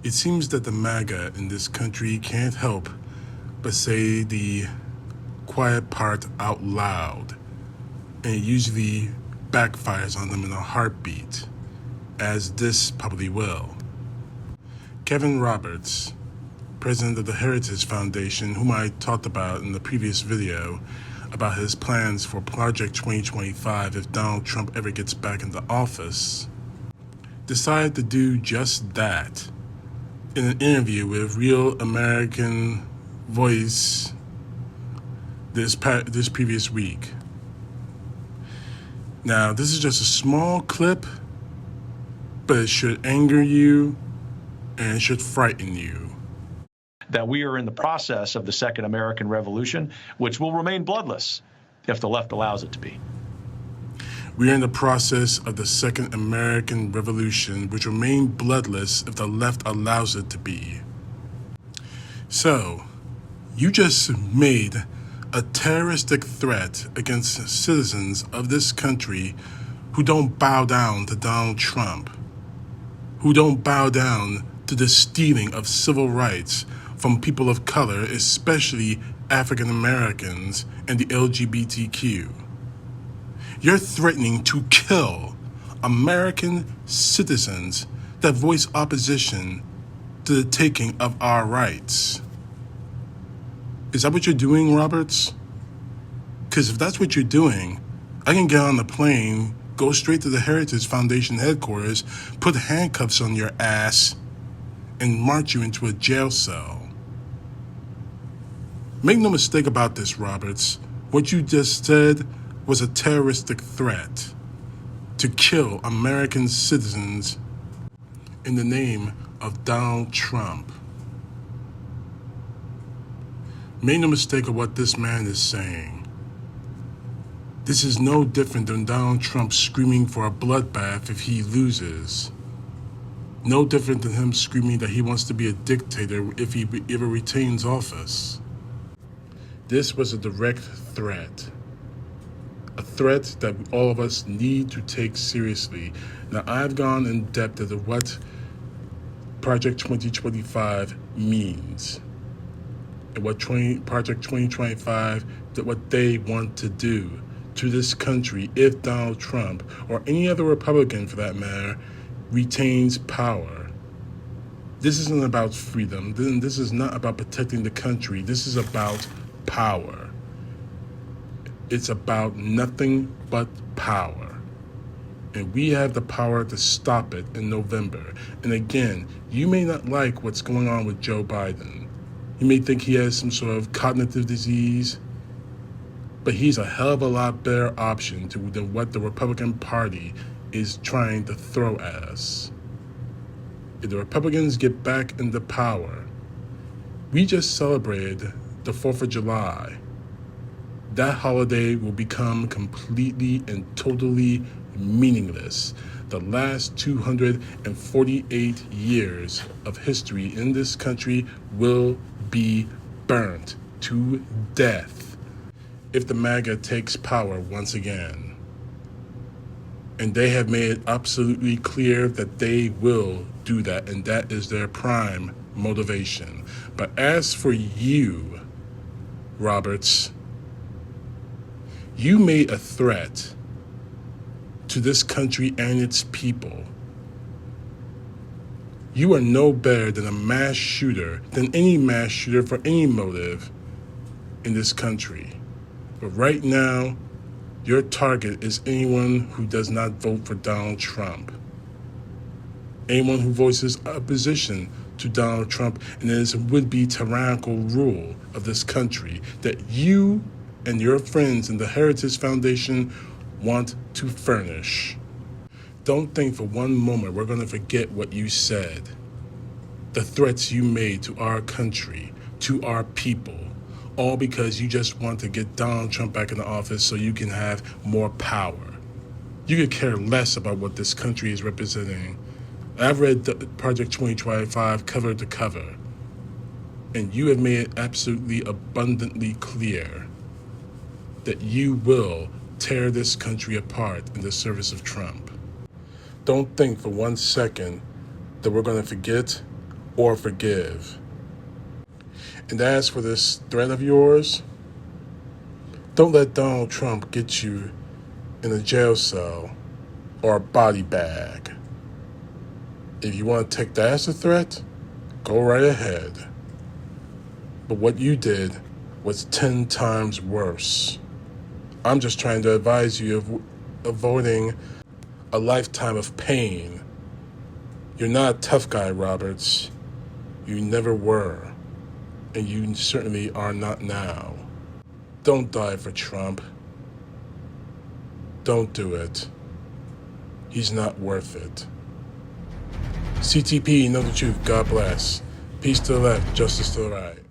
It seems that the MAGA in this country can't help but say the quiet part out loud, and it usually backfires on them in a heartbeat, as this probably will. Kevin Roberts, president of the Heritage Foundation, whom I talked about in the previous video about his plans for Project 2025 if Donald Trump ever gets back into office, decided to do just that in an interview with Real American Voice this previous week. Now, this is just a small clip, but it should anger you and it should frighten you. That we are in the process of the Second American Revolution, which will remain bloodless if the left allows it to be. We are in the process of the Second American Revolution, which will remain bloodless if the left allows it to be. So, you just made a terroristic threat against citizens of this country who don't bow down to Donald Trump, who don't bow down to the stealing of civil rights from people of color, especially African Americans and the LGBTQ. You're threatening to kill American citizens that voice opposition to the taking of our rights. Is that what you're doing, Roberts? Because if that's what you're doing, I can get on the plane, go straight to the Heritage Foundation headquarters, put handcuffs on your ass, and march you into a jail cell. Make no mistake about this, Roberts. What you just said was a terroristic threat to kill American citizens in the name of Donald Trump. Make no mistake of what this man is saying. This is no different than Donald Trump screaming for a bloodbath if he loses. No different than him screaming that he wants to be a dictator if he ever retains office. This was a direct threat. A threat that all of us need to take seriously. Now, I've gone in depth into what Project 2025 means and what Project 2025, what they want to do to this country if Donald Trump, or any other Republican for that matter, retains power. This isn't about freedom. This is not about protecting the country. This is about power. It's about nothing but power. And we have the power to stop it in November. And again, you may not like what's going on with Joe Biden. You may think he has some sort of cognitive disease, but he's a hell of a lot better option than what the Republican Party is trying to throw at us. If the Republicans get back into power, we just celebrated the 4th of July. That holiday will become completely and totally meaningless. The last 248 years of history in this country will be burnt to death if the MAGA takes power once again. And they have made it absolutely clear that they will do that, and that is their prime motivation. But as for you, Roberts, you made a threat to this country and its people. You are no better than a mass shooter, than any mass shooter for any motive in this country. But right now, your target is anyone who does not vote for Donald Trump. Anyone who voices opposition to Donald Trump and his would-be tyrannical rule of this country that you and your friends in the Heritage Foundation want to furnish. Don't think for one moment we're going to forget what you said. The threats you made to our country, to our people, all because you just want to get Donald Trump back in the office so you can have more power. You could care less about what this country is representing. I've read Project 2025 cover to cover, and you have made it absolutely abundantly clear that you will tear this country apart in the service of Trump. Don't think for 1 second that we're going to forget or forgive. And as for this threat of yours, don't let Donald Trump get you in a jail cell or a body bag. If you want to take that as a threat, go right ahead. But what you did was 10 times worse. I'm just trying to advise you of avoiding a lifetime of pain. You're not a tough guy, Roberts. You never were. And you certainly are not now. Don't die for Trump. Don't do it. He's not worth it. CTP, know the truth. God bless. Peace to the left, justice to the right.